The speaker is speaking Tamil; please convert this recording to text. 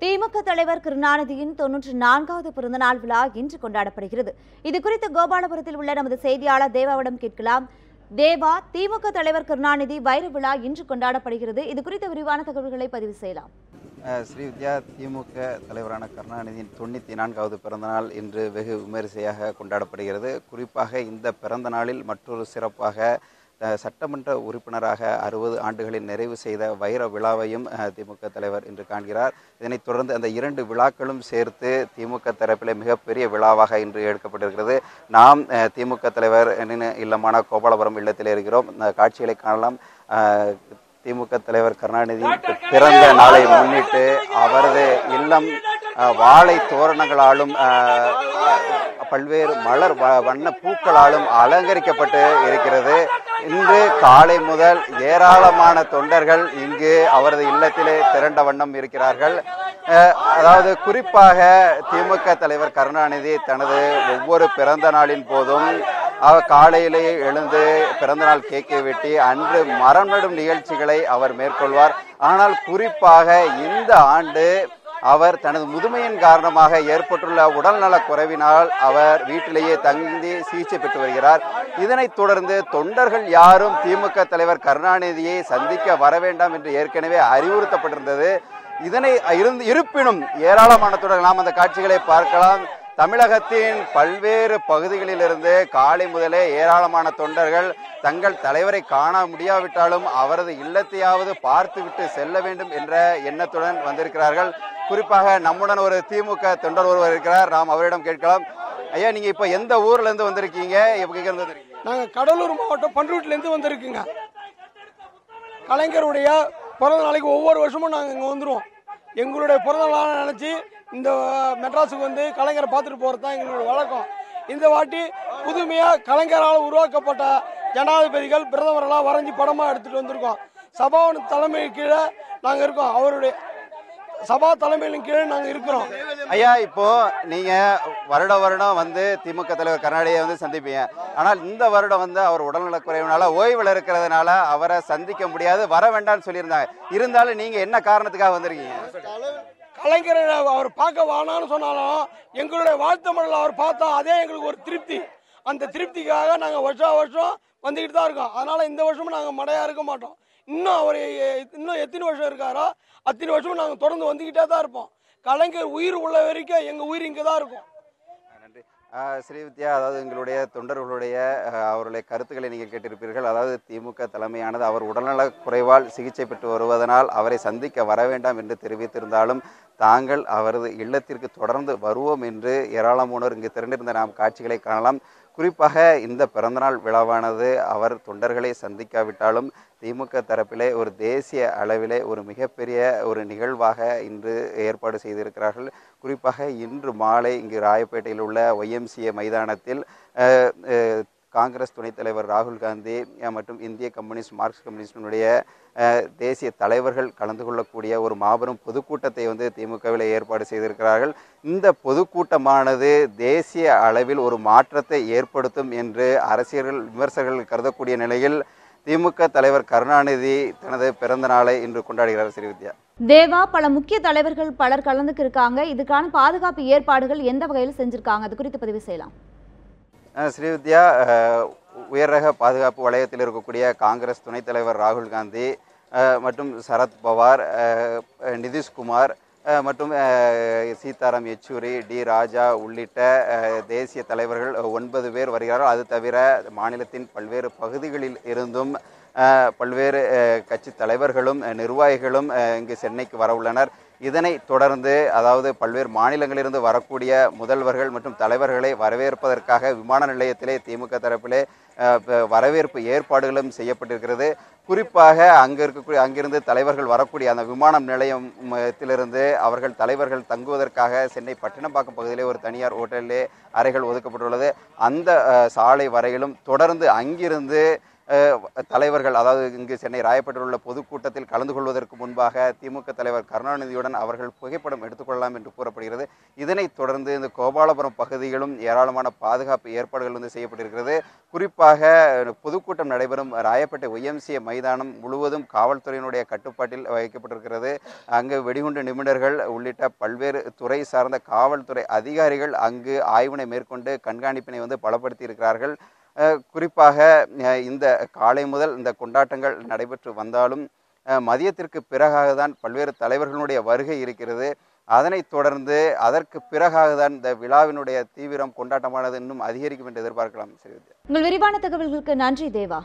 திமுக தலைவர் கருணாநிதியின் 94வது பிறந்தநாள் விழா இன்று கொண்டாடப்படுகிறது. இதுகுறித்து கோபாலபுரத்தில் உள்ள நமது செய்தியாளர் தேவாவிடம் கேட்கலாம். தேவா, திமுக தலைவர் கருணாநிதி வைர விழா இன்று கொண்டாடப்படுகிறது. இதுகுறித்த விரிவான தகவல்களை பதிவு செய்யலாம். ஸ்ரீவித்யா, திமுக தலைவரான கருணாநிதியின் 94வது பிறந்தநாள் இன்று வெகு விமரிசையாக கொண்டாடப்படுகிறது. குறிப்பாக இந்த பிறந்த நாளில் மற்றொரு சிறப்பாக சட்டமன்ற உறுப்பினராக 60 ஆண்டுகளில் நிறைவு செய்த வைர விழாவையும் திமுக தலைவர் இன்று காண்கிறார். இதனைத் தொடர்ந்து அந்த 2 விழாக்களும் சேர்த்து திமுக தரப்பில் மிகப்பெரிய விழாவாக இன்று எடுக்கப்பட்டிருக்கிறது. நாம் திமுக தலைவர் இல்லமான கோபாலபுரம் இல்லத்தில் இருக்கிறோம். இந்த காட்சிகளை காணலாம். திமுக தலைவர் கருணாநிதியின் பிறந்த நாளை முன்னிட்டு அவரது இல்லம் வாழை தோரணங்களாலும் பல்வேறு மலர் வண்ண பூக்களாலும் அலங்கரிக்கப்பட்டு இருக்கிறது. இன்று காலை முதல் ஏராளமான தொண்டர்கள் இங்கு அவரது இல்லத்திலே திரண்ட வண்ணம் இருக்கிறார்கள். அதாவது குறிப்பாக திமுக தலைவர் கருணாநிதி தனது ஒவ்வொரு பிறந்த நாளின் போதும் அவர் காலையிலேயே எழுந்து பிறந்தநாள் கேக்கை வெட்டி அன்று மரம் நடும் நிகழ்ச்சிகளை அவர் மேற்கொள்வார். ஆனால் குறிப்பாக இந்த ஆண்டு அவர் தனது முதுமையின் காரணமாக ஏற்பட்டுள்ள உடல்நலக் குறைவினால் அவர் வீட்டிலேயே தங்கி சிகிச்சை பெற்று வருகிறார். இதனைத் தொடர்ந்து தொண்டர்கள் யாரும் திமுக தலைவர் கருணாநிதியை சந்திக்க வர வேண்டாம் என்று ஏற்கனவே அறிவுறுத்தப்பட்டிருந்தது. இதனை இருப்பினும் ஏராளமான தொண்டர்கள், நாம் அந்த காட்சிகளை பார்க்கலாம். தமிழகத்தின் பல்வேறு பகுதிகளிலிருந்து காலை முதலே ஏராளமான தொண்டர்கள் தங்கள் தலைவரை காண முடியாவிட்டாலும் அவரது இல்லத்தையாவது பார்த்துவிட்டு செல்ல வேண்டும் என்ற எண்ணத்துடன் வந்திருக்கிறார்கள். குறிப்பாக நம்முடன் ஒரு திமுக தொண்டர் ஒருவர் இருக்கிறார். நாம் அவரிடம் கேட்கலாம். ஐயா, நீங்க இப்ப எந்த ஊர்ல இருந்து வந்திருக்கீங்க? நாங்க கடலூர் மாவட்டம் பண்ருட்டில இருந்து வந்திருக்கீங்க. கலைஞருடைய பிறந்த நாளைக்கு ஒவ்வொரு வருஷமும் நாங்க இங்க வந்துருவோம். எங்களுடைய பிறந்த நாளை நினைச்சு இந்த மெட்ராஸுக்கு வந்து கலைஞரை பார்த்துட்டு போறது தான் எங்களுடைய வழக்கம். இந்த வாட்டி புதுமையா கலைஞரால் உருவாக்கப்பட்ட ஜனாதிபதிகள் பிரதமரெல்லாம் வரைஞ்சி படமா எடுத்துட்டு வந்திருக்கோம். சபாவின் தலைமை கீழே நாங்க இருக்கோம். அவருடைய சபா தலைமையின் கீழே நாங்க இருக்கிறோம். ஐயா, இப்போ நீங்க வருடம் வந்து திமுக தலைவர் கருணாநிதியை வந்து சந்திப்பீங்க. ஆனால் இந்த வருடம் வந்து அவர் உடல்நலக் குறைவினால ஓய்வில் இருக்கிறதுனால அவரை சந்திக்க முடியாது, வர வேண்டாம்னு சொல்லியிருந்தாங்க. இருந்தாலும் நீங்க என்ன காரணத்துக்காக வந்திருக்கீங்க? கலைஞரை அவர் பார்க்க வேணான்னு சொன்னாலும் எங்களுடைய வாழ்த்து மடல் அவர் பார்த்தா அதே எங்களுக்கு ஒரு திருப்தி. அந்த திருப்திக்காக நாங்கள் வருஷம் வந்துக்கிட்டு தான் இருக்கோம். அதனால இந்த வருஷமும் நாங்கள் மடையா இருக்க மாட்டோம். இன்னும் அவர் எத்தனை வருஷம் இருக்காரோ அத்தனை வருஷமும் நாங்கள் தொடர்ந்து வந்துக்கிட்டே தான் இருப்போம். கலைஞர் உயிர் உள்ள வரைக்கும் எங்கள் உயிர் இங்கே தான் இருக்கும். நன்றி. ஸ்ரீவித்யா, அதாவது எங்களுடைய தொண்டர்களுடைய அவருடைய கருத்துக்களை நீங்கள் கேட்டிருப்பீர்கள். அதாவது திமுக தலைமையானது அவர் உடல்நலக் குறைவால் சிகிச்சை பெற்று வருவதனால் அவரை சந்திக்க வர வேண்டாம் என்று தெரிவித்திருந்தாலும் தாங்கள் அவரது இல்லத்திற்கு தொடர்ந்து வருவோம் என்று ஏராளமானோர் இங்கு திரண்டிருந்த நாம் காட்சிகளை காணலாம். குறிப்பாக இந்த பிறந்தநாள் விழாவானது அவர் தொண்டர்களை சந்திக்காவிட்டாலும் திமுக தரப்பிலே ஒரு தேசிய அளவிலே ஒரு மிகப்பெரிய ஒரு நிகழ்வாக இன்று ஏற்பாடு செய்திருக்கிறார்கள். குறிப்பாக இன்று மாலை இங்கு ராயப்பேட்டையில் உள்ள YMCA மைதானத்தில் காங்கிரஸ் துணைத் தலைவர் ராகுல் காந்தி மற்றும் இந்திய கம்யூனிஸ்ட் மார்க்சிஸ்ட் கம்யூனிஸ்டினுடைய தேசிய தலைவர்கள் கலந்து கொள்ளக்கூடிய ஒரு மாபெரும் பொதுக்கூட்டத்தை வந்து திமுகவில் ஏற்பாடு செய்திருக்கிறார்கள். இந்த பொதுக்கூட்டமானது தேசிய அளவில் ஒரு மாற்றத்தை ஏற்படுத்தும் என்று அரசியல் விமர்சகர்கள் கருதக்கூடிய நிலையில் திமுக தலைவர் கருணாநிதி தனது பிறந்த நாளை இன்று கொண்டாடுகிறார். ஸ்ரீவித்யா, தேவா, பல முக்கிய தலைவர்கள் பலர் கலந்துக்கு இருக்காங்க. இதுக்கான பாதுகாப்பு ஏற்பாடுகள் எந்த வகையில் செஞ்சிருக்காங்க? அது குறித்து பதிவு செய்யலாம். ஸ்ரீவித்யா, உயர் ரக பாதுகாப்பு வளையத்தில் இருக்கக்கூடிய காங்கிரஸ் துணைத் தலைவர் ராகுல் காந்தி மற்றும் சரத்பவார், நிதிஷ்குமார் மற்றும் சீதாராம் யெச்சூரி, டி ராஜா உள்ளிட்ட தேசிய தலைவர்கள் 9 பேர் வருகிறார்கள். அது தவிர மாநிலத்தின் பல்வேறு பகுதிகளில் இருந்தும் பல்வேறு கட்சி தலைவர்களும் நிர்வாகிகளும் இங்கு சென்னைக்கு வர உள்ளனர். இதனை தொடர்ந்து அதாவது பல்வேறு மாநிலங்களிலிருந்து வரக்கூடிய முதல்வர்கள் மற்றும் தலைவர்களை வரவேற்பதற்காக விமான நிலையத்திலே திமுக தரப்பிலே வரவேற்பு ஏற்பாடுகளும் செய்யப்பட்டிருக்கிறது. குறிப்பாக அங்கிருந்து தலைவர்கள் வரக்கூடிய அந்த விமான நிலையத்திலிருந்து அவர்கள் தலைவர்கள் தங்குவதற்காக சென்னை பட்டினப்பாக்கம் பகுதியிலே ஒரு தனியார் ஹோட்டலிலே அறைகள் ஒதுக்கப்பட்டுள்ளது. அந்த சாலை வரையிலும் தொடர்ந்து அங்கிருந்து தலைவர்கள், அதாவது இங்கு சென்னை ராயப்பேட்டையில் உள்ள பொதுக்கூட்டத்தில் கலந்து கொள்வதற்கு முன்பாக திமுக தலைவர் கருணாநிதியுடன் அவர்கள் புகைப்படம் எடுத்துக்கொள்ளலாம் என்று கூறப்படுகிறது. இதனைத் தொடர்ந்து இந்த கோபாலபுரம் பகுதிகளும் ஏராளமான பாதுகாப்பு ஏற்பாடுகள் செய்யப்பட்டிருக்கிறது. குறிப்பாக பொதுக்கூட்டம் நடைபெறும் ராயப்பேட்டை YMCA மைதானம் முழுவதும் காவல்துறையினுடைய கட்டுப்பாட்டில் வைக்கப்பட்டிருக்கிறது. அங்கு வெடிகுண்டு நிபுணர்கள் உள்ளிட்ட பல்வேறு துறை சார்ந்த காவல்துறை அதிகாரிகள் அங்கு ஆய்வினை மேற்கொண்டு கண்காணிப்பினை பலப்படுத்தி இருக்கிறார்கள். குறிப்பாக இந்த காலை முதல் இந்த கொண்டாட்டங்கள் நடைபெற்று வந்தாலும் மதியத்திற்கு பிறகாக தான் பல்வேறு தலைவர்களுடைய வருகை இருக்கிறது. அதனைத் தொடர்ந்து அதற்கு பிறகாக தான் இந்த விழாவினுடைய தீவிரம் கொண்டாட்டமானது இன்னும் அதிகரிக்கும் என்று எதிர்பார்க்கலாம். உங்கள் விரிவான தகவல்களுக்கு நன்றி தேவா.